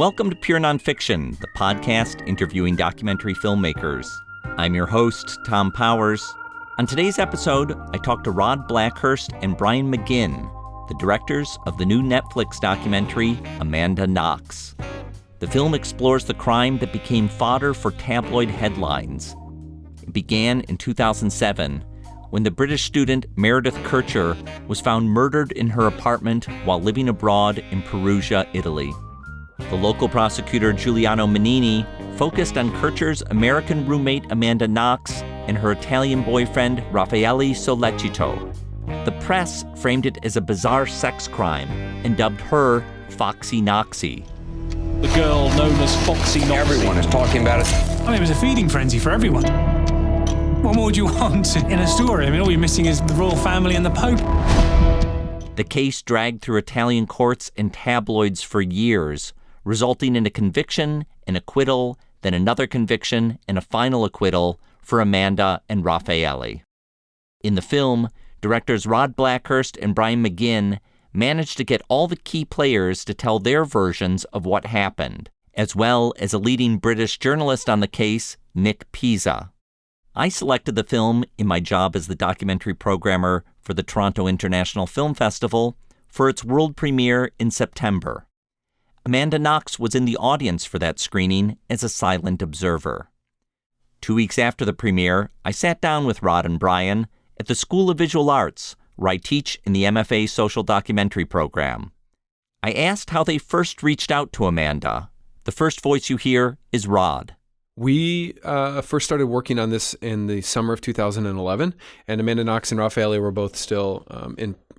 Welcome to Pure Nonfiction, the podcast interviewing documentary filmmakers. I'm your host, Tom Powers. On today's episode, I talk to Rod Blackhurst and Brian McGinn, the directors of the new Netflix documentary, Amanda Knox. The film explores the crime that became fodder for tabloid headlines. It began in 2007, when the British student Meredith Kercher was found murdered in her apartment while living abroad in Perugia, Italy. The local prosecutor Giuliano Menini focused on Kercher's American roommate Amanda Knox and her Italian boyfriend Raffaele Sollecito. The press framed it as a bizarre sex crime and dubbed her Foxy Knoxy. The girl known as Foxy Knoxy. Everyone is talking about it. I mean, it was a feeding frenzy for everyone. What more would you want in a story? I mean, all you're missing is the royal family and the Pope. The case dragged through Italian courts and tabloids for years, resulting in a conviction, an acquittal, then another conviction, and a final acquittal for Amanda and Raffaele. In the film, directors Rod Blackhurst and Brian McGinn managed to get all the key players to tell their versions of what happened, as well as a leading British journalist on the case, Nick Pisa. I selected the film in my job as the documentary programmer for the Toronto International Film Festival for its world premiere in September. Amanda Knox was in the audience for that screening as a silent observer. 2 weeks after the premiere, I sat down with Rod and Brian at the School of Visual Arts, where I teach in the MFA Social Documentary program. I asked how they first reached out to Amanda. The first voice you hear is Rod. We first started working on this in the summer of 2011, and Amanda Knox and Raffaele were both still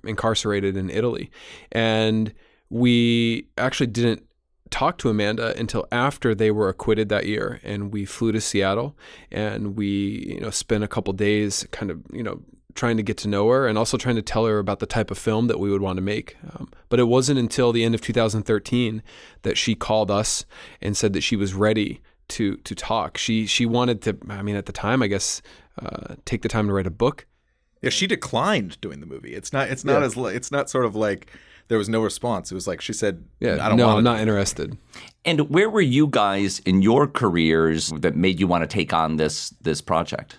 incarcerated in Italy. And we actually didn't talk to Amanda until after they were acquitted that year, and we flew to Seattle, and we spent a couple days kind of trying to get to know her and also trying to tell her about the type of film that we would want to make. But it wasn't until the end of 2013 that she called us and said that she was ready to talk. She wanted to, at the time, I guess, take the time to write a book. Yeah, she declined doing the movie. It's not sort of like there was no response. It was like she said, I'm not interested. And where were you guys in your careers that made you want to take on this project?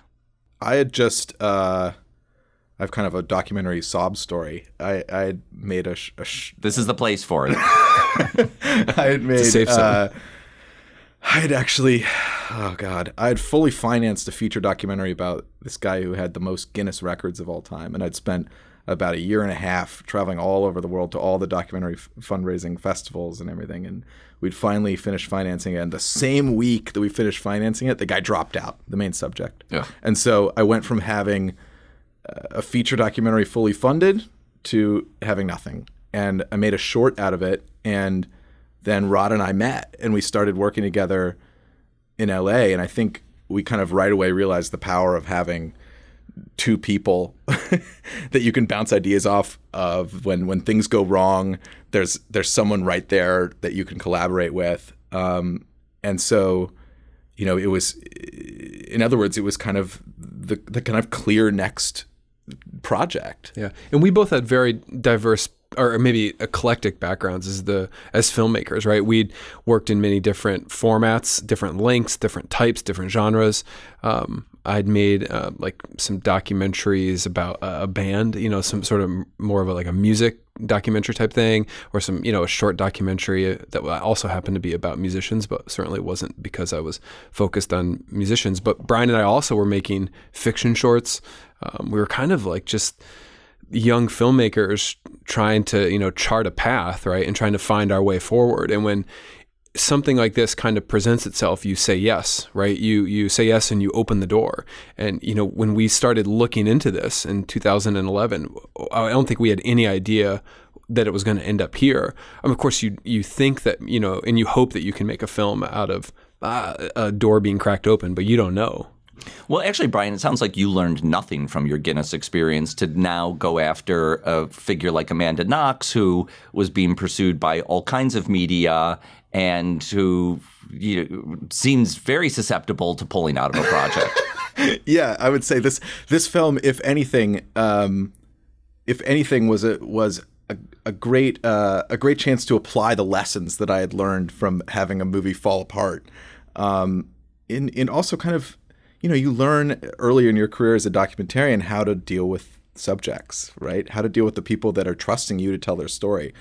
I had just, I have kind of a documentary sob story. I had made This is the place for it. I had made, I had fully financed a feature documentary about this guy who had the most Guinness records of all time. And I'd spent about a year and a half traveling all over the world to all the documentary fundraising festivals and everything. And we'd finally finished financing it. And the same week that we finished financing it, the guy dropped out, the main subject. Yeah. And so I went from having a feature documentary fully funded to having nothing. And I made a short out of it. And then Rod and I met and we started working together in LA. And I think we kind of right away realized the power of having two people that you can bounce ideas off of when things go wrong. There's someone right there that you can collaborate with. And so, it was, in other words, it was kind of the kind of clear next project. Yeah. And we both had very diverse or maybe eclectic backgrounds as filmmakers, right? We'd worked in many different formats, different lengths, different types, different genres. I'd made like some documentaries about a band, some sort of more of a music documentary type thing, or some, a short documentary that also happened to be about musicians, but certainly wasn't because I was focused on musicians. But Brian and I also were making fiction shorts. We were kind of like just young filmmakers trying to, chart a path, right? And trying to find our way forward. And when something like this kind of presents itself, you say yes, right? You say yes and you open the door. And, when we started looking into this in 2011, I don't think we had any idea that it was going to end up here. Of course, you think that, and you hope that you can make a film out of a door being cracked open, but you don't know. Well, actually, Brian, it sounds like you learned nothing from your Guinness experience to now go after a figure like Amanda Knox, who was being pursued by all kinds of media and who seems very susceptible to pulling out of a project. Yeah, I would say this film, if anything, was a great chance to apply the lessons that I had learned from having a movie fall apart. In also kind of, you learn earlier in your career as a documentarian how to deal with subjects, right? How to deal with the people that are trusting you to tell their story.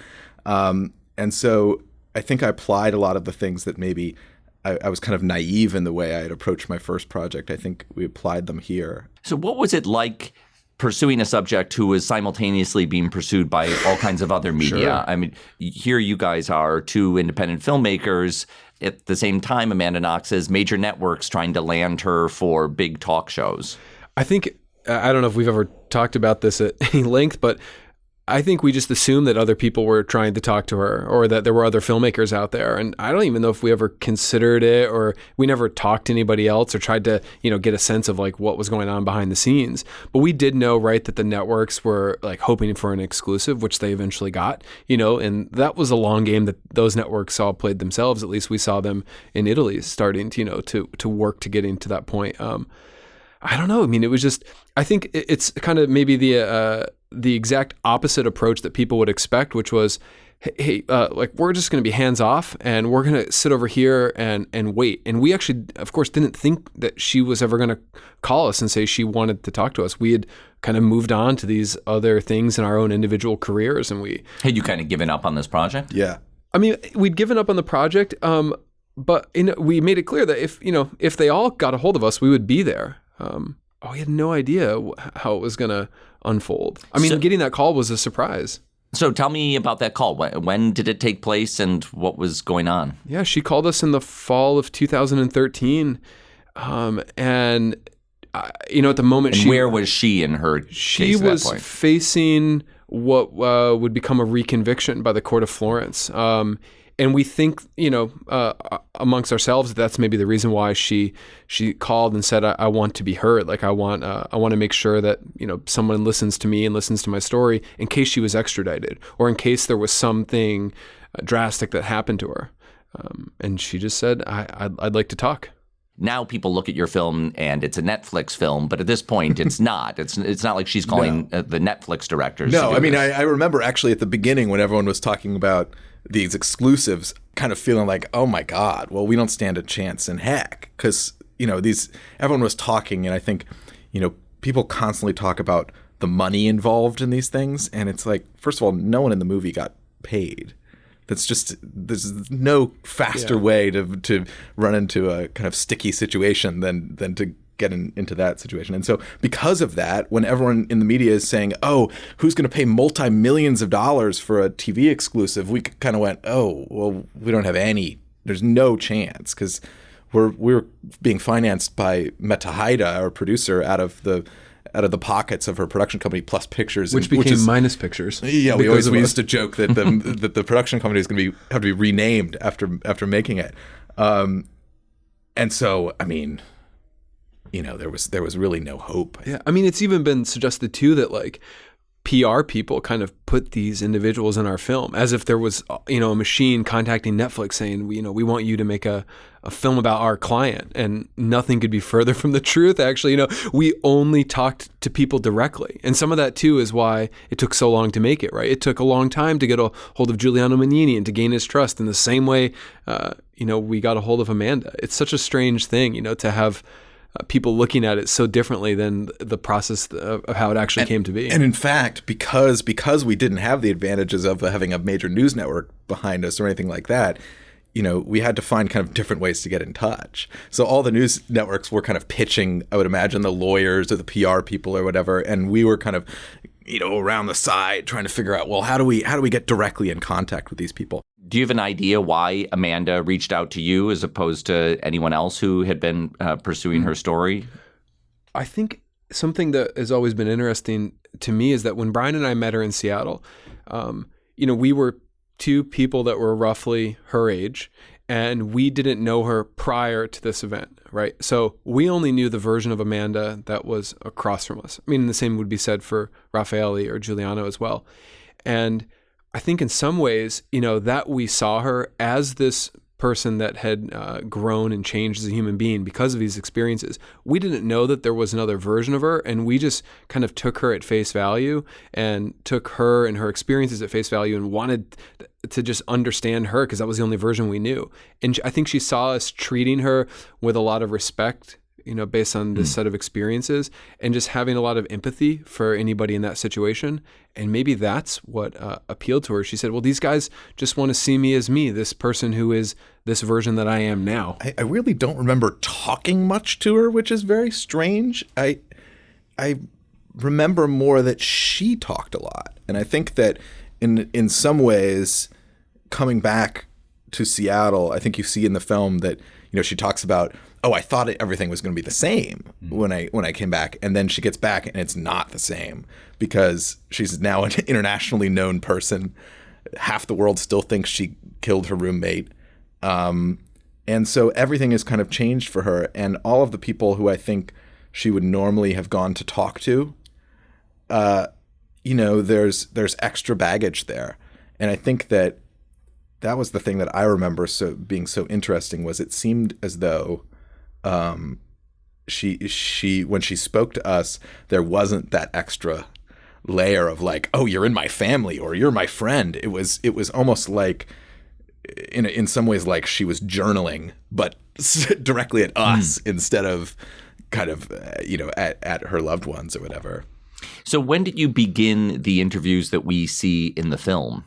And so I think I applied a lot of the things that maybe I was kind of naive in the way I had approached my first project. I think we applied them here. So what was it like pursuing a subject who was simultaneously being pursued by all kinds of other media? Sure. I mean, here you guys are two independent filmmakers. At the same time, Amanda Knox has major networks trying to land her for big talk shows. I think, I don't know if we've ever talked about this at any length, but I think we just assumed that other people were trying to talk to her or that there were other filmmakers out there. And I don't even know if we ever considered it, or we never talked to anybody else or tried to, get a sense of like what was going on behind the scenes. But we did know, right, that the networks were like hoping for an exclusive, which they eventually got, and that was a long game that those networks all played themselves. At least we saw them in Italy starting to, to work to getting to that point. I don't know. I mean, it was just, I think it's kind of maybe the exact opposite approach that people would expect, which was, hey, like we're just going to be hands off and we're going to sit over here and wait. And we actually, of course, didn't think that she was ever going to call us and say she wanted to talk to us. We had kind of moved on to these other things in our own individual careers, and we had you kind of given up on this project? Yeah. I mean, we'd given up on the project, but we made it clear that if they all got a hold of us, we would be there. We had no idea how it was going to unfold. I mean, getting that call was a surprise. So tell me about that call. When did it take place and what was going on? Yeah, she called us in the fall of 2013. And, at the moment where was she in her she case at was that point? Facing what would become a reconviction by the court of Florence. And we think, amongst ourselves, that's maybe the reason why she called and said, I want to be heard. Like I want to make sure that, someone listens to me and listens to my story in case she was extradited or in case there was something drastic that happened to her. And she just said, I'd like to talk. Now people look at your film and it's a Netflix film, but at this point it's not. It's not like she's calling the Netflix directors. No, I mean, I remember actually at the beginning when everyone was talking about these exclusives, kind of feeling like, oh my God, well, we don't stand a chance in heck. Because, everyone was talking, and I think, people constantly talk about the money involved in these things. And it's like, first of all, no one in the movie got paid. There's no faster way to run into a kind of sticky situation than to get into that situation. And so because of that, when everyone in the media is saying, oh, who's going to pay multi-millions of dollars for a TV exclusive, we kind of went, oh, well, we don't have any. There's no chance because we're being financed by Meta Haida, our producer, out of the pockets of her production company plus pictures, which became Minus Pictures. Yeah, we used to joke that that the production company is going to have to be renamed after making it. And so, I mean, there was really no hope. Yeah, I mean, it's even been suggested too that like PR people kind of put these individuals in our film as if there was, a machine contacting Netflix saying, we want you to make a film about our client. And nothing could be further from the truth. Actually, we only talked to people directly. And some of that too is why it took so long to make it, right? It took a long time to get a hold of Giuliano Magnini and to gain his trust in the same way, we got a hold of Amanda. It's such a strange thing, to have people looking at it so differently than the process of how it actually came to be. And in fact, because we didn't have the advantages of having a major news network behind us or anything like that, we had to find kind of different ways to get in touch. So all the news networks were kind of pitching, I would imagine, the lawyers or the PR people or whatever, and we were kind of, around the side trying to figure out, well, how do we get directly in contact with these people? Do you have an idea why Amanda reached out to you as opposed to anyone else who had been pursuing her story? I think something that has always been interesting to me is that when Brian and I met her in Seattle, we were two people that were roughly her age, and we didn't know her prior to this event, right? So we only knew the version of Amanda that was across from us. I mean, the same would be said for Raffaele or Giuliano as well. And I think in some ways, that we saw her as this person that had grown and changed as a human being because of these experiences. We didn't know that there was another version of her, and we just kind of took her at face value and took her and her experiences at face value and wanted to just understand her because that was the only version we knew. And I think she saw us treating her with a lot of respect, based on this set of experiences, and just having a lot of empathy for anybody in that situation. And maybe that's what appealed to her. She said, well, these guys just want to see me as me, this person who is this version that I am now. I really don't remember talking much to her, which is very strange. I remember more that she talked a lot. And I think that in some ways, coming back to Seattle, I think you see in the film that, she talks about, I thought everything was going to be the same when I came back. And then she gets back and it's not the same because she's now an internationally known person. Half the world still thinks she killed her roommate. And so everything has kind of changed for her. And all of the people who I think she would normally have gone to talk to, there's extra baggage there. And I think that was the thing that I remember being so interesting was it seemed as though she when she spoke to us, there wasn't that extra layer of like, oh, you're in my family or you're my friend. It was almost like in some ways like she was journaling, but directly at us instead of kind of at her loved ones or whatever. So when did you begin the interviews that we see in the film?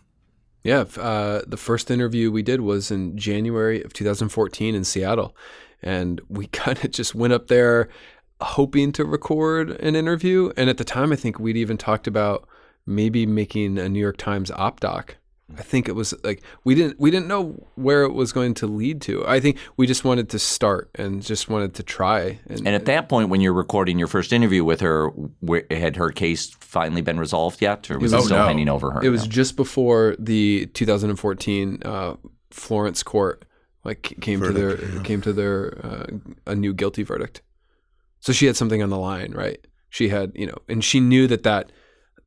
Yeah, the first interview we did was in January of 2014 in Seattle. And we kind of just went up there hoping to record an interview. And at the time, I think we'd even talked about maybe making a New York Times op doc. I think it was like we didn't know where it was going to lead to. I think we just wanted to start and just wanted to try. And at that point, when you're recording your first interview with her, had her case finally been resolved yet, or was it still hanging over her? It was just before the 2014 Florence court came to their a new guilty verdict. So she had something on the line, right? She had and she knew that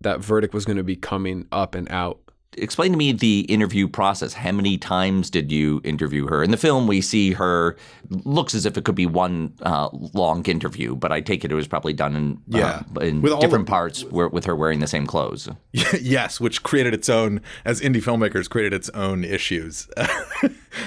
verdict was going to be coming up and out. Explain to me the interview process. How many times did you interview her? In the film, we see her, looks as if it could be one long interview, but I take it was probably done in different parts with her wearing the same clothes. Yes, which created its own, as indie filmmakers, created its own issues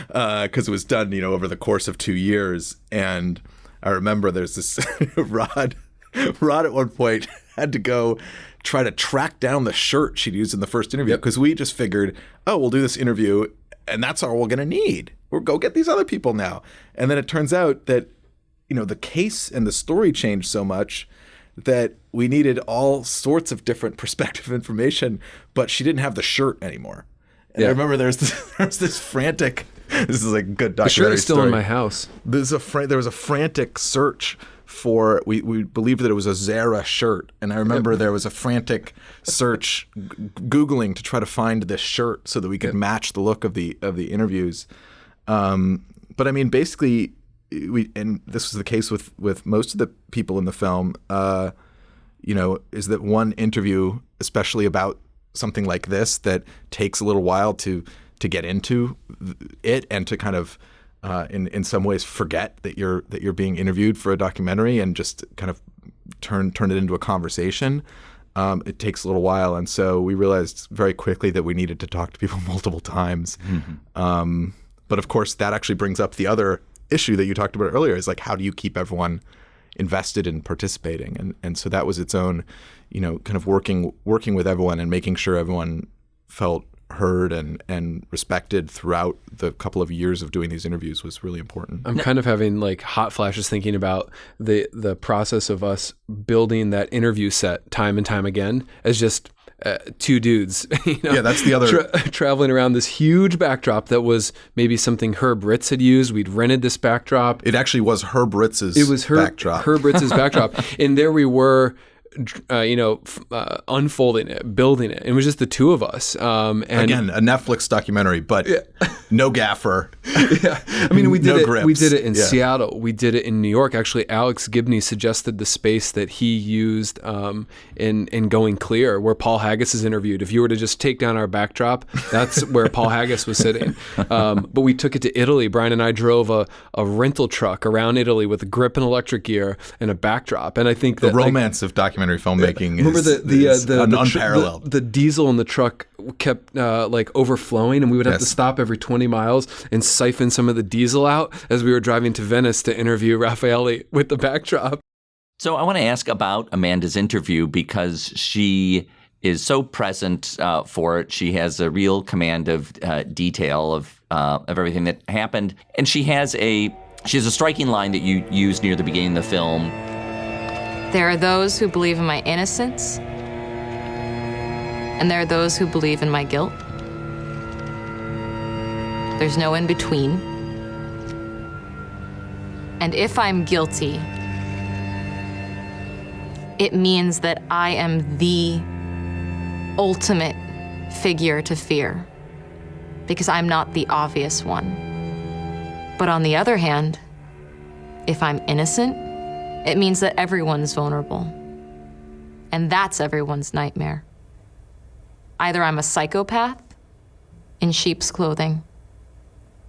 because it was done, over the course of 2 years. And I remember there's this Rod at one point had to go try to track down the shirt she'd used in the first interview because we just figured, we'll do this interview and that's all we're going to need. We'll go get these other people now. And then it turns out that, the case and the story changed so much that we needed all sorts of different perspective information, but she didn't have the shirt anymore. And I remember there was this frantic, this is like a good documentary The shirt is still story. in my house. There was a frantic search for, we believed that it was a Zara shirt. And I remember there was a frantic search, Googling to try to find this shirt so that we could match the look of the interviews. But I mean, basically, and this was the case with most of the people in the film, is that one interview, especially about something like this, that takes a little while to get into it and to kind of in some ways forget that you're being interviewed for a documentary and just kind of turn it into a conversation. It takes a little while, and so we realized very quickly that we needed to talk to people multiple times. Mm-hmm. But of course, that actually brings up the other issue that you talked about earlier: is like, how do you keep everyone invested in participating? And so that was its own, kind of working with everyone and making sure everyone felt heard and respected throughout the couple of years of doing these interviews was really important. I'm kind of having like hot flashes thinking about the process of us building that interview set time and time again as just two dudes. Yeah, that's the other traveling around this huge backdrop that was maybe something Herb Ritz had used. We'd rented this backdrop. It actually was Herb Ritz's backdrop. Herb Ritz's backdrop. And there we were unfolding it, building it. It was just the two of us. And again, a Netflix documentary, but no gaffer. I mean, we did No it. grips. We did it in Yeah. Seattle. We did it in New York. Actually, Alex Gibney suggested the space that he used in Going Clear, where Paul Haggis is interviewed. If you were to just take down our backdrop, that's where Paul Haggis was sitting. But we took it to Italy. Brian and I drove a rental truck around Italy with a grip and electric gear and a backdrop. And I think The that romance of documentary filmmaking remember is unparalleled. The diesel in the truck kept overflowing, and we would have to Yes. stop every 20 miles and siphon some of the diesel out as we were driving to Venice to interview Raffaelli with the backdrop. So I want to ask about Amanda's interview because she is so present for it. She has a real command of detail of everything that happened, and she has a striking line that you use near the beginning of the film. There are those who believe in my innocence, and there are those who believe in my guilt. There's no in between. And if I'm guilty, it means that I am the ultimate figure to fear, because I'm not the obvious one. But on the other hand, if I'm innocent, it means that everyone's vulnerable. And that's everyone's nightmare. Either I'm a psychopath in sheep's clothing,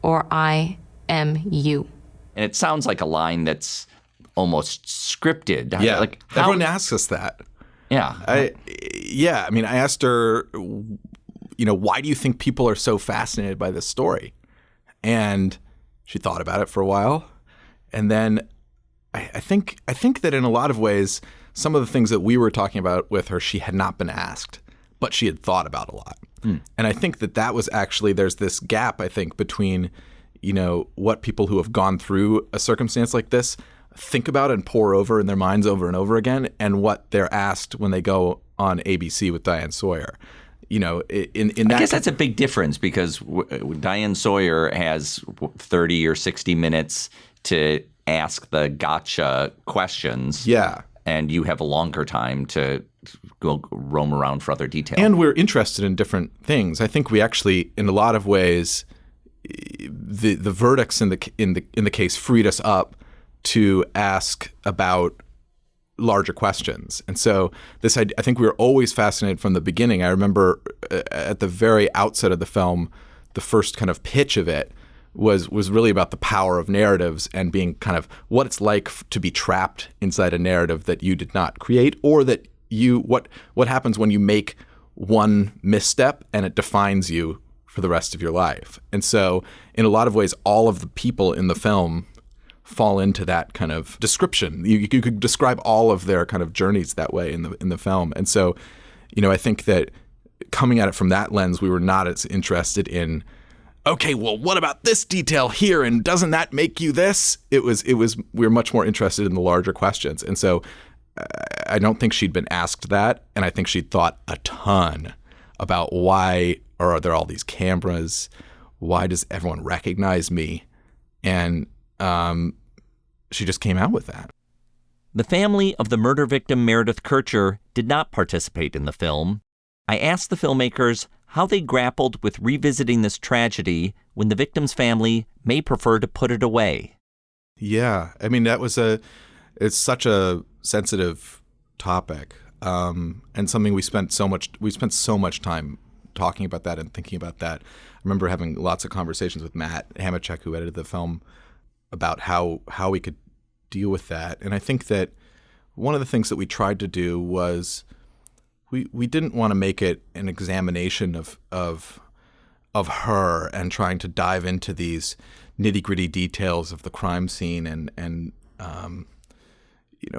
or I am you. And it sounds like a line that's almost scripted. Yeah, Like how, everyone asks us that. Yeah. I mean, I asked her, why do you think people are so fascinated by this story? And she thought about it for a while, and then I think that in a lot of ways, some of the things that we were talking about with her, she had not been asked, but she had thought about a lot. And I think that was actually, there's this gap, I think, between, what people who have gone through a circumstance like this think about and pore over in their minds over and over again, and what they're asked when they go on ABC with Diane Sawyer. In that I guess that's a big difference because Diane Sawyer has 30 or 60 minutes to ask the gotcha questions. Yeah. And you have a longer time to go roam around for other details. And we're interested in different things. I think we actually, in a lot of ways, the verdicts in the case freed us up to ask about larger questions. And so I think we were always fascinated from the beginning. I remember at the very outset of the film, the first kind of pitch of it was really about the power of narratives and being kind of what it's like to be trapped inside a narrative that you did not create, or that what happens when you make one misstep and it defines you for the rest of your life. And so in a lot of ways, all of the people in the film fall into that kind of description. You could describe all of their kind of journeys that way in the film. And so, I think that coming at it from that lens, we were not as interested in, okay, well, what about this detail here? And doesn't that make you this? We were much more interested in the larger questions. And so I don't think she'd been asked that. And I think she'd thought a ton about why are there all these cameras? Why does everyone recognize me? And she just came out with that. The family of the murder victim Meredith Kircher did not participate in the film. I asked the filmmakers how they grappled with revisiting this tragedy when the victim's family may prefer to put it away. Yeah, I mean, it's such a sensitive topic, and something we spent so much time talking about that and thinking about that. I remember having lots of conversations with Matt Hamachek, who edited the film, about how we could deal with that. And I think that one of the things that we tried to do was we didn't want to make it an examination of her and trying to dive into these nitty-gritty details of the crime scene and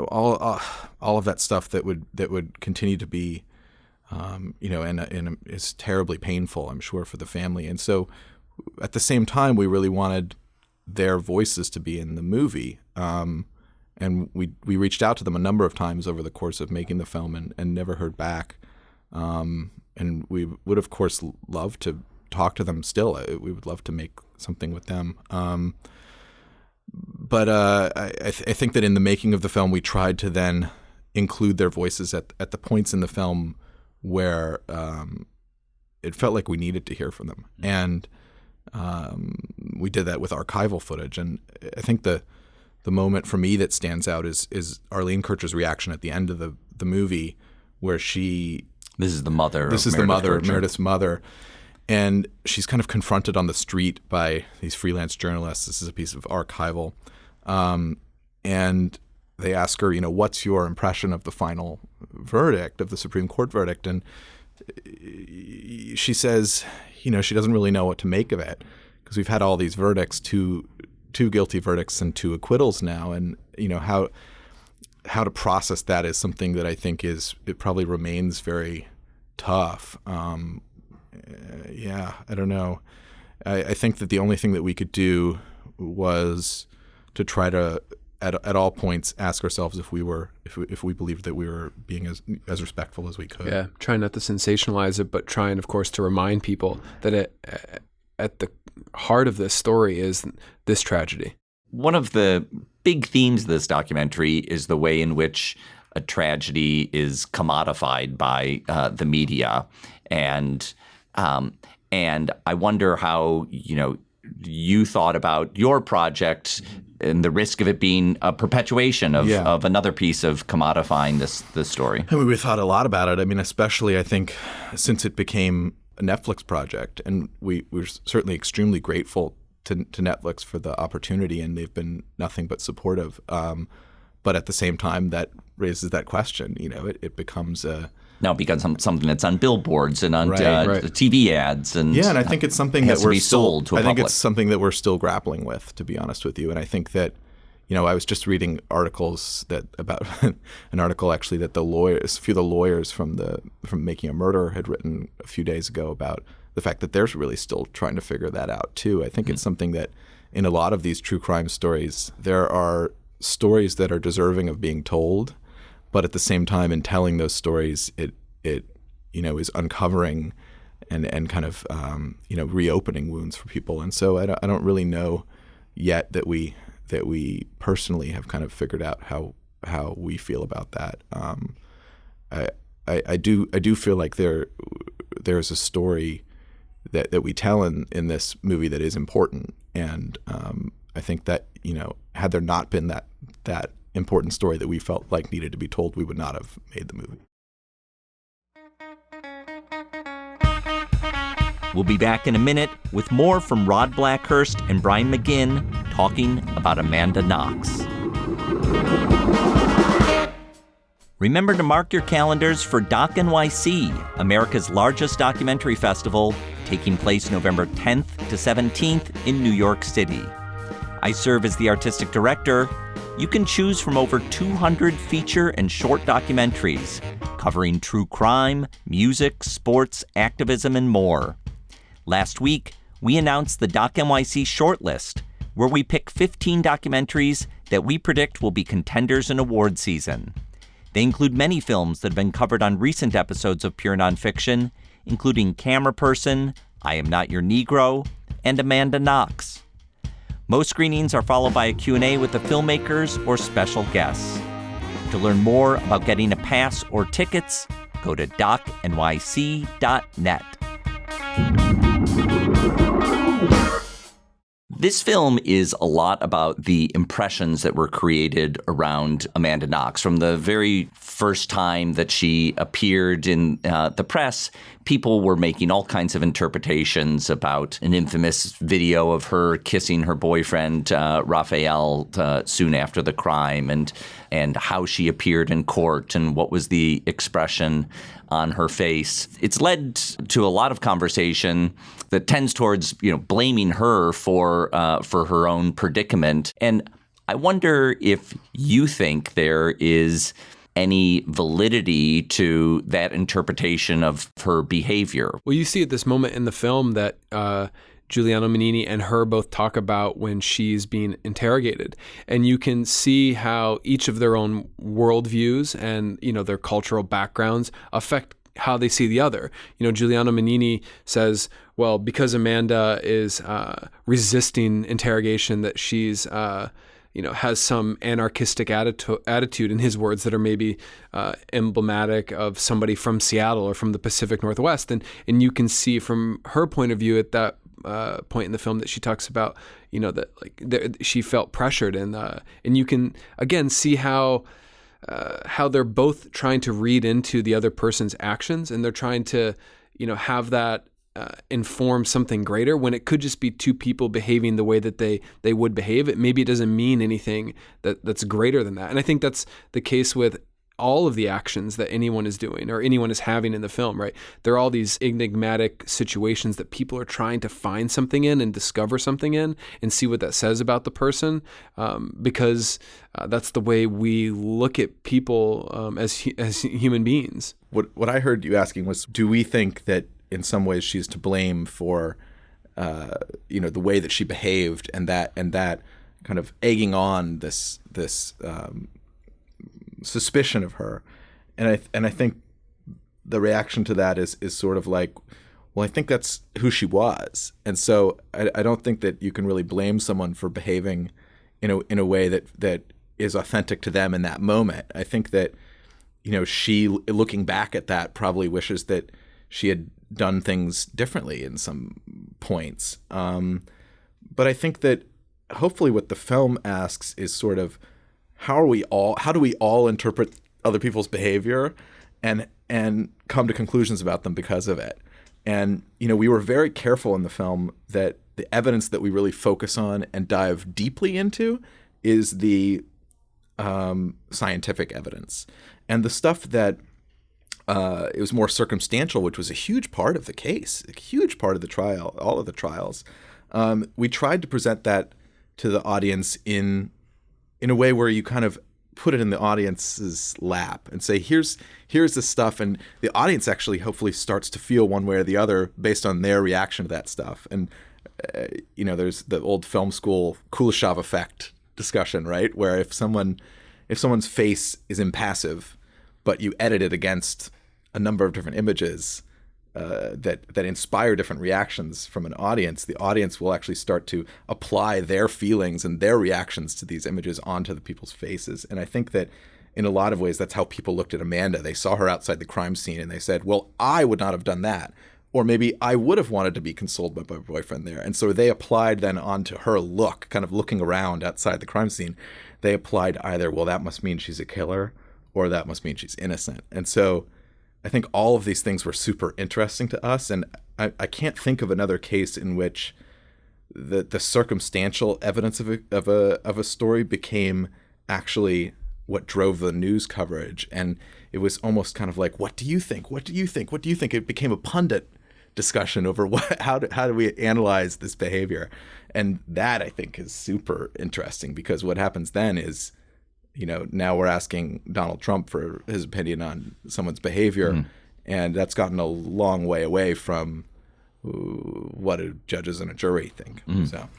all of that stuff that would continue to be and is terribly painful, I'm sure, for the family. And so at the same time, we really wanted their voices to be in the movie. And we reached out to them a number of times over the course of making the film and never heard back. And we would, of course, love to talk to them still. We would love to make something with them. But I think that in the making of the film, we tried to then include their voices at the points in the film where it felt like we needed to hear from them. And we did that with archival footage. And I think the moment for me that stands out is Arlene Kircher's reaction at the end of the movie, where This is the mother. Meredith's mother. And she's kind of confronted on the street by these freelance journalists. This is a piece of archival. And they ask her, what's your impression of the final verdict, of the Supreme Court verdict? And she says, she doesn't really know what to make of it, because we've had all these verdicts, two guilty verdicts and 2 acquittals now. And, how to process that is something that I think it probably remains very tough. I don't know. I think that the only thing that we could do was to try to, at all points, ask ourselves if we believed that we were being as respectful as we could. Yeah, trying not to sensationalize it, but trying, of course, to remind people that at the heart of this story is this tragedy. One of the big themes of this documentary is the way in which a tragedy is commodified by the media, and I wonder how you thought about your project and the risk of it being a perpetuation of another piece of commodifying this story. I mean, we thought a lot about it. I mean, especially I think since it became a Netflix project, and we're certainly extremely grateful to Netflix for the opportunity, and they've been nothing but supportive. But at the same time, that raises that question. It becomes now it becomes something that's on billboards and on TV ads, and and I think it's something that we're sold to a public. Think it's something that we're still grappling with, to be honest with you. And I think that I was just reading articles about an article actually that a few of the lawyers from Making a Murder had written a few days ago about the fact that they're really still trying to figure that out too. I think it's something that in a lot of these true crime stories, there are stories that are deserving of being told, but at the same time, in telling those stories, it is uncovering and kind of reopening wounds for people. And so I don't really know yet that we personally have kind of figured out how we feel about that. I do feel like there's a story that we tell in this movie that is important, and I think that had there not been that important story that we felt like needed to be told, we would not have made the movie. We'll be back in a minute with more from Rod Blackhurst and Brian McGinn talking about Amanda Knox. Remember to mark your calendars for Doc NYC, America's largest documentary festival, taking place November 10th to 17th in New York City. I serve as the artistic director. You can choose from over 200 feature and short documentaries covering true crime, music, sports, activism, and more. Last week, we announced the Doc NYC shortlist, where we pick 15 documentaries that we predict will be contenders in award season. They include many films that have been covered on recent episodes of Pure Nonfiction, including Camera Person, I Am Not Your Negro, and Amanda Knox. Most screenings are followed by a Q&A with the filmmakers or special guests. To learn more about getting a pass or tickets, go to docnyc.net. This film is a lot about the impressions that were created around Amanda Knox. From the very first time that she appeared in the press, people were making all kinds of interpretations about an infamous video of her kissing her boyfriend, Raphael, soon after the crime, and how she appeared in court and what was the expression on her face. It's led to a lot of conversation that tends towards, blaming her for her own predicament. And I wonder if you think there is any validity to that interpretation of her behavior. Well, you see at this moment in the film that Giuliano Menini and her both talk about when she's being interrogated. And you can see how each of their own worldviews and, their cultural backgrounds affect how they see the other. Giuliano Menini says, well, because Amanda is resisting interrogation, that she's has some anarchistic attitude in his words that are maybe emblematic of somebody from Seattle or from the Pacific Northwest. And you can see from her point of view at that point in the film that she talks about, that she felt pressured, and you can again see how they're both trying to read into the other person's actions, and they're trying to, have that inform something greater when it could just be two people behaving the way that they would behave. Maybe it doesn't mean anything that's greater than that. And I think that's the case with all of the actions that anyone is doing or anyone is having in the film, right? There are all these enigmatic situations that people are trying to find something in and discover something in and see what that says about the person, because that's the way we look at people as human beings. What I heard you asking was, do we think that in some ways she's to blame for the way that she behaved, and that kind of egging on this suspicion of her? And I think the reaction to that is sort of like, well, I think that's who she was, and so I don't think that you can really blame someone for behaving in a way that is authentic to them in that moment. I think that she, looking back at that, probably wishes that she had done things differently in some points. But I think that hopefully what the film asks is sort of, how do we all interpret other people's behavior and come to conclusions about them because of it? And, we were very careful in the film that the evidence that we really focus on and dive deeply into is the scientific evidence. And the stuff that it was more circumstantial, which was a huge part of the case, a huge part of the trial, all of the trials. We tried to present that to the audience in a way where you kind of put it in the audience's lap and say, here's the stuff, and the audience actually hopefully starts to feel one way or the other based on their reaction to that stuff. And there's the old film school Kuleshov effect discussion, right? Where if someone's face is impassive, but you edit it against a number of different images that inspire different reactions from an audience, the audience will actually start to apply their feelings and their reactions to these images onto the people's faces. And I think that in a lot of ways, that's how people looked at Amanda. They saw her outside the crime scene and they said, well, I would not have done that. Or maybe I would have wanted to be consoled by my boyfriend there. And so they applied then onto her look, kind of looking around outside the crime scene. They applied either, well, that must mean she's a killer, or that must mean she's innocent. And so I think all of these things were super interesting to us. And I can't think of another case in which the circumstantial evidence of a story became actually what drove the news coverage. And it was almost kind of like, what do you think? What do you think? What do you think? It became a pundit discussion over how do we analyze this behavior. And that, I think, is super interesting, because what happens then is, now we're asking Donald Trump for his opinion on someone's behavior, and that's gotten a long way away from what do judges and a jury think. So,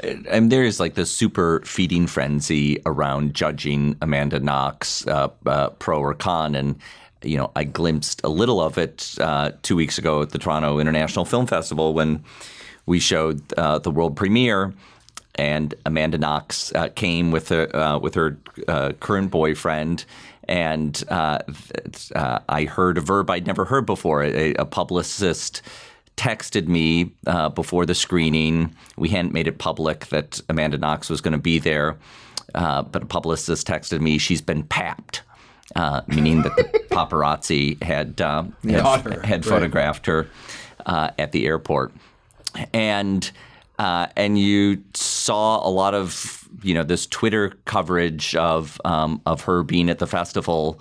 and there is like this super feeding frenzy around judging Amanda Knox, pro or con, and I glimpsed a little of it 2 weeks ago at the Toronto International Film Festival when we showed the world premiere. And Amanda Knox came with her current boyfriend, and I heard a verb I'd never heard before. A publicist texted me before the screening. We hadn't made it public that Amanda Knox was going to be there, but a publicist texted me, she's been papped, meaning that the paparazzi had photographed her at the airport. And you saw a lot of, this Twitter coverage of her being at the festival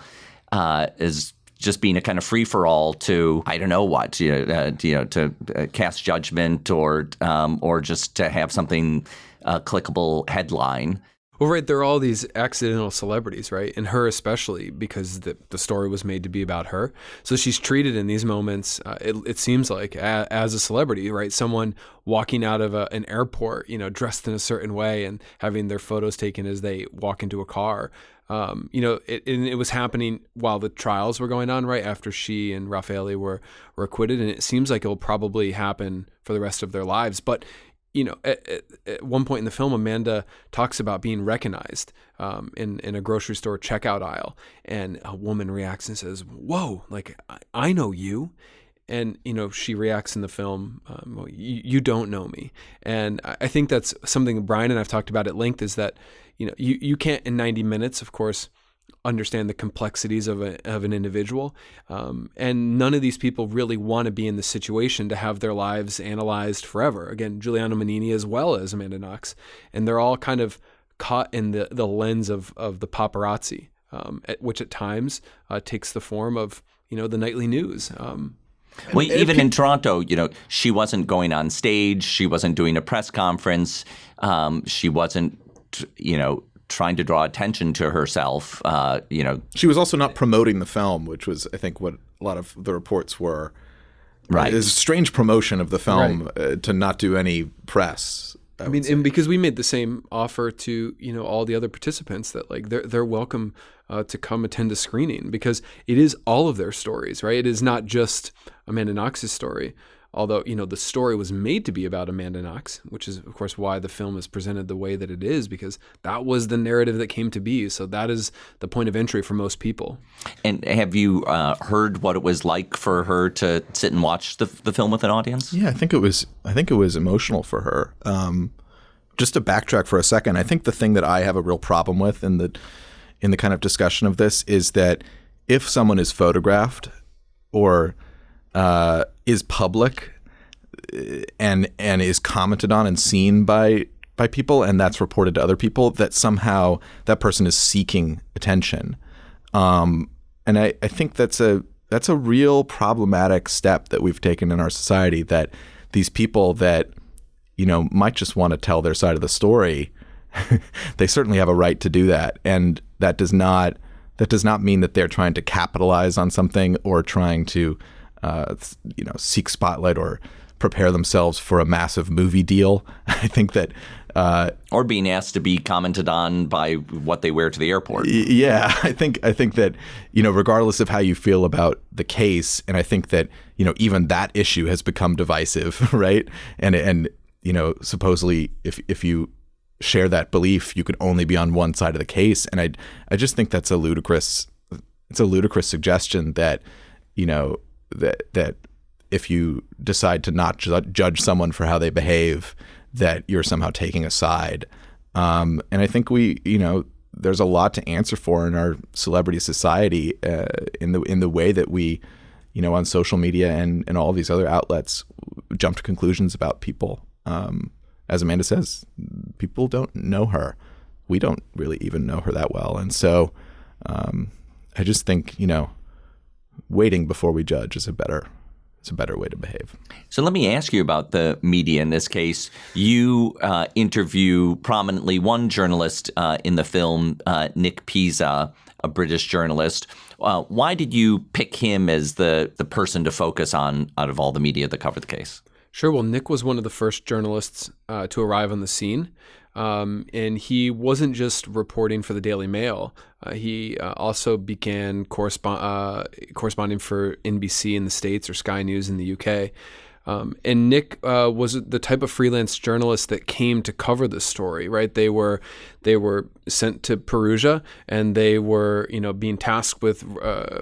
as just being a kind of free for all to, I don't know what, to cast judgment or just to have something clickable headline. Well, right, there are all these accidental celebrities, right? And her especially, because the story was made to be about her. So she's treated in these moments, it seems like, as a celebrity, right? Someone walking out of an airport, dressed in a certain way and having their photos taken as they walk into a car. It was happening while the trials were going on, right? After she and Raffaele were acquitted. And it seems like it will probably happen for the rest of their lives. But at one point in the film, Amanda talks about being recognized in a grocery store checkout aisle, and a woman reacts and says, "Whoa, like I know you." And, she reacts in the film, well, you don't know me. And I think that's something Brian and I've talked about at length, is that, you can't in 90 minutes, of course, understand the complexities of an individual. And none of these people really want to be in the situation to have their lives analyzed forever. Again, Giuliano Manini as well as Amanda Knox. And they're all kind of caught in the lens of the paparazzi, which at times takes the form of, the nightly news. Well, even in Toronto, she wasn't going on stage. She wasn't doing a press conference. She wasn't, trying to draw attention to herself. She was also not promoting the film, which was, I think, what a lot of the reports were. Right. It's a strange promotion of the film to not do any press. I mean, and because we made the same offer to all the other participants, that like they're welcome to come attend a screening, because it is all of their stories, right? It is not just Amanda Knox's story, although the story was made to be about Amanda Knox, which is of course why the film is presented the way that it is, because that was the narrative that came to be. So that is the point of entry for most people. And have you heard what it was like for her to sit and watch the film with an audience? Yeah, I think it was emotional for her. Just to backtrack for a second, I think the thing that I have a real problem with in the kind of discussion of this is that if someone is photographed or is public and is commented on and seen by people, and that's reported to other people, that somehow that person is seeking attention. And I think that's a real problematic step that we've taken in our society, that these people that might just want to tell their side of the story, they certainly have a right to do that. And that does not mean that they're trying to capitalize on something or trying to, seek spotlight or prepare themselves for a massive movie deal. I think that, or being asked to be commented on by what they wear to the airport. Yeah, I think that, regardless of how you feel about the case, and I think that, even that issue has become divisive, right? And supposedly if you share that belief, you could only be on one side of the case. And I just think that's a ludicrous suggestion that, that if you decide to not judge someone for how they behave, that you're somehow taking a side. And I think there's a lot to answer for in our celebrity society, in the way that we, on social media and all these other outlets, jump to conclusions about people. As Amanda says, people don't know her. We don't really even know her that well. And so I just think, waiting before we judge is a better way to behave. So let me ask you about the media in this case. You interview prominently one journalist in the film, Nick Pisa, a British journalist. Why did you pick him as the person to focus on out of all the media that covered the case? Sure. Well, Nick was one of the first journalists to arrive on the scene. And he wasn't just reporting for the Daily Mail. He also began corresponding for NBC in the States or Sky News in the UK. And Nick was the type of freelance journalist that came to cover the story, right? They were sent to Perugia, and they were, being tasked with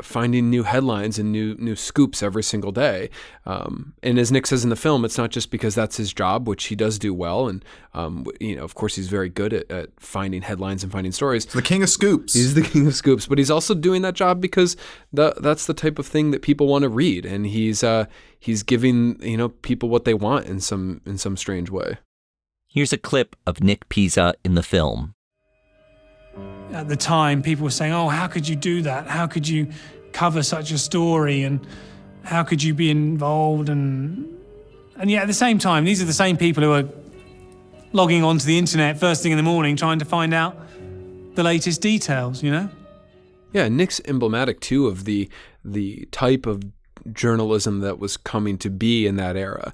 finding new headlines and new scoops every single day. And as Nick says in the film, it's not just because that's his job, which he does do well, and of course he's very good at finding headlines and finding stories. The king of scoops. He's the king of scoops, but he's also doing that job because that's the type of thing that people want to read, and he's giving people what they want in some strange way. Here's a clip of Nick Pisa in the film. At the time, people were saying, "Oh, how could you do that? How could you cover such a story? And how could you be involved?" And yet, at the same time, these are the same people who are logging onto the internet first thing in the morning, trying to find out the latest details. Yeah, Nick's emblematic too of the type of journalism that was coming to be in that era.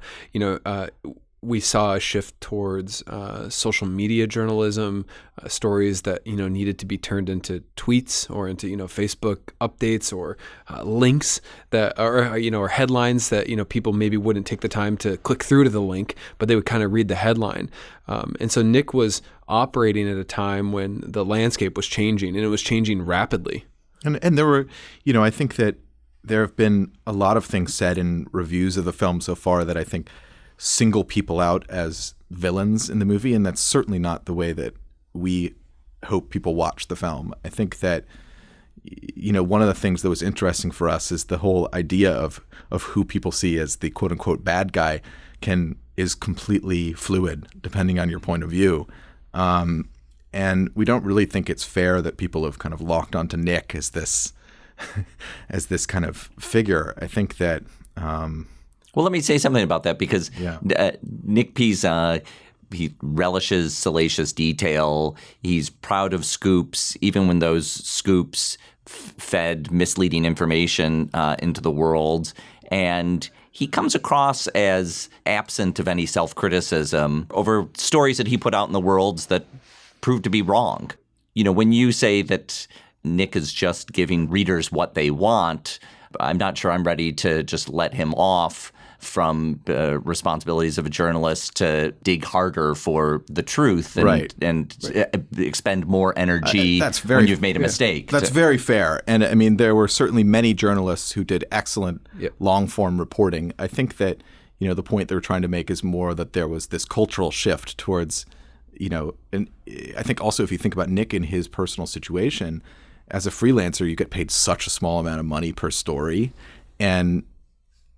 we saw a shift towards social media journalism, stories that needed to be turned into tweets or into Facebook updates or links that or headlines that people maybe wouldn't take the time to click through to the link, but they would kind of read the headline. And so Nick was operating at a time when the landscape was changing, and it was changing rapidly. And there were, I think that there have been a lot of things said in reviews of the film so far that I think single people out as villains in the movie, and that's certainly not the way that we hope people watch the film. I think that one of the things that was interesting for us is the whole idea of who people see as the quote unquote bad guy is completely fluid depending on your point of view. And we don't really think it's fair that people have kind of locked onto Nick as this kind of figure. I think that well, let me say something about that, because Nick Pizza, he relishes salacious detail. He's proud of scoops, even when those scoops fed misleading information into the world. And he comes across as absent of any self-criticism over stories that he put out in the world that proved to be wrong. When you say that Nick is just giving readers what they want, I'm not sure I'm ready to just let him off from responsibilities of a journalist to dig harder for the truth and expend more energy when you've made a mistake. That's very fair. And I mean, there were certainly many journalists who did excellent long-form reporting. I think that, the point they were trying to make is more that there was this cultural shift towards, and I think also if you think about Nick in his personal situation, as a freelancer, you get paid such a small amount of money per story, and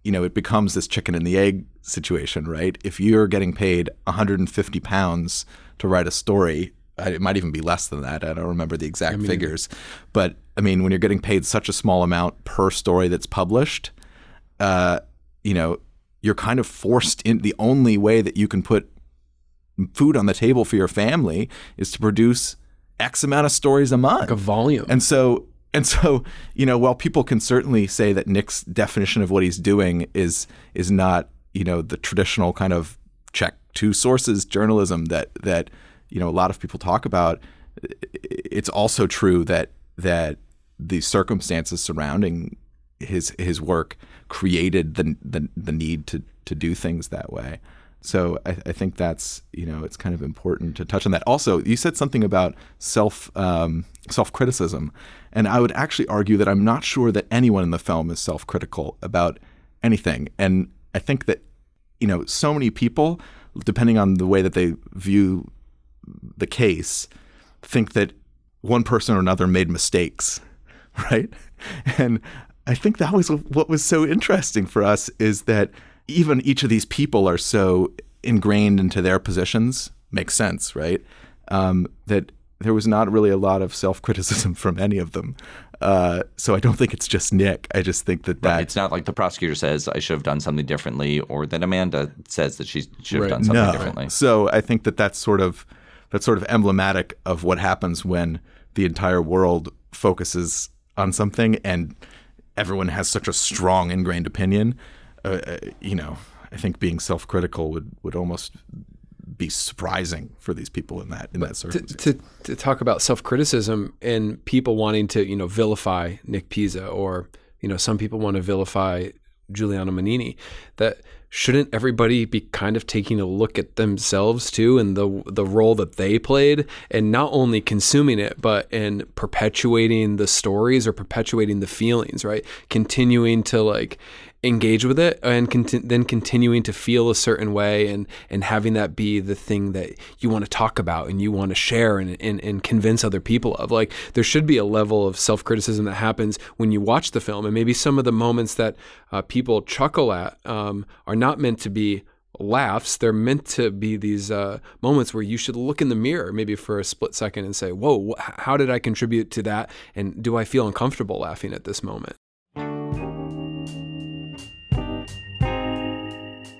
it becomes this chicken and the egg situation, right? If you're getting paid £150 to write a story, it might even be less than that. I don't remember the exact figures, but I mean, when you're getting paid such a small amount per story that's published, you're kind of forced in. The only way that you can put food on the table for your family is to produce X amount of stories a month. Like a volume. And so, while people can certainly say that Nick's definition of what he's doing is not, the traditional kind of check two sources journalism that a lot of people talk about, it's also true that the circumstances surrounding his work created the need to do things that way. So I think that's, it's kind of important to touch on that. Also, you said something about self-criticism. And I would actually argue that I'm not sure that anyone in the film is self-critical about anything. And I think that, so many people, depending on the way that they view the case, think that one person or another made mistakes, right? And I think that was what was so interesting for us, is that even each of these people are so ingrained into their positions, makes sense, right? That there was not really a lot of self-criticism from any of them. So I don't think it's just Nick. I just think that it's not like the prosecutor says, I should have done something differently, or that Amanda says that she should have done something differently. So I think that's sort of emblematic of what happens when the entire world focuses on something and everyone has such a strong ingrained opinion. I think being self-critical would almost be surprising for these people in that circumstance. To talk about self-criticism and people wanting to vilify Nick Pizza, or some people want to vilify Giuliano Manini, that shouldn't everybody be kind of taking a look at themselves too, and the role that they played, and not only consuming it, but in perpetuating the stories or perpetuating the feelings, right? Continuing to engage with it, and then continuing to feel a certain way, and having that be the thing that you want to talk about and you want to share and convince other people of. There should be a level of self-criticism that happens when you watch the film, and maybe some of the moments that people chuckle at are not meant to be laughs. They're meant to be these moments where you should look in the mirror maybe for a split second and say, whoa, how did I contribute to that? And do I feel uncomfortable laughing at this moment?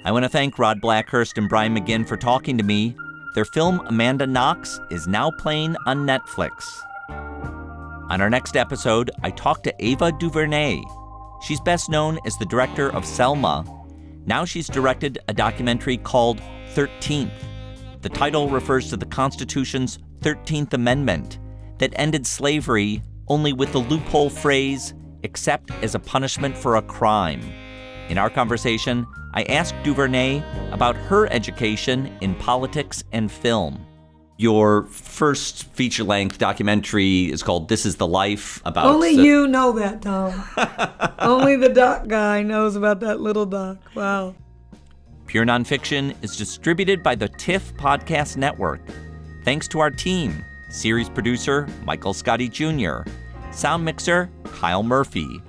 I want to thank Rod Blackhurst and Brian McGinn for talking to me. Their film, Amanda Knox, is now playing on Netflix. On our next episode, I talk to Ava DuVernay. She's best known as the director of Selma. Now she's directed a documentary called 13th. The title refers to the Constitution's 13th Amendment that ended slavery only with the loophole phrase, except as a punishment for a crime. In our conversation, I asked DuVernay about her education in politics and film. Your first feature-length documentary is called This Is the Life, about... Only you know that, Tom. Only the doc guy knows about that little doc. Wow. Pure Nonfiction is distributed by the TIFF Podcast Network. Thanks to our team, series producer Michael Scotty Jr., sound mixer Kyle Murphy,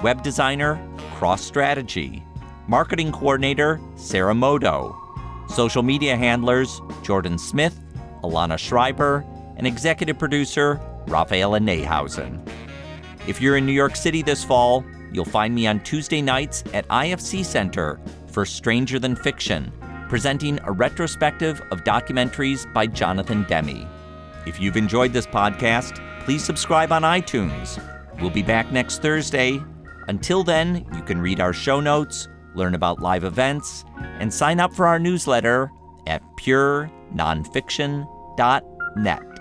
web designer Cross Strategy, marketing coordinator Sarah Modo, social media handlers Jordan Smith, Alana Schreiber, and executive producer Rafaela Neyhausen. If you're in New York City this fall, you'll find me on Tuesday nights at IFC Center for Stranger Than Fiction, presenting a retrospective of documentaries by Jonathan Demme. If you've enjoyed this podcast, please subscribe on iTunes. We'll be back next Thursday. Until then, you can read our show notes, learn about live events, and sign up for our newsletter at purenonfiction.net.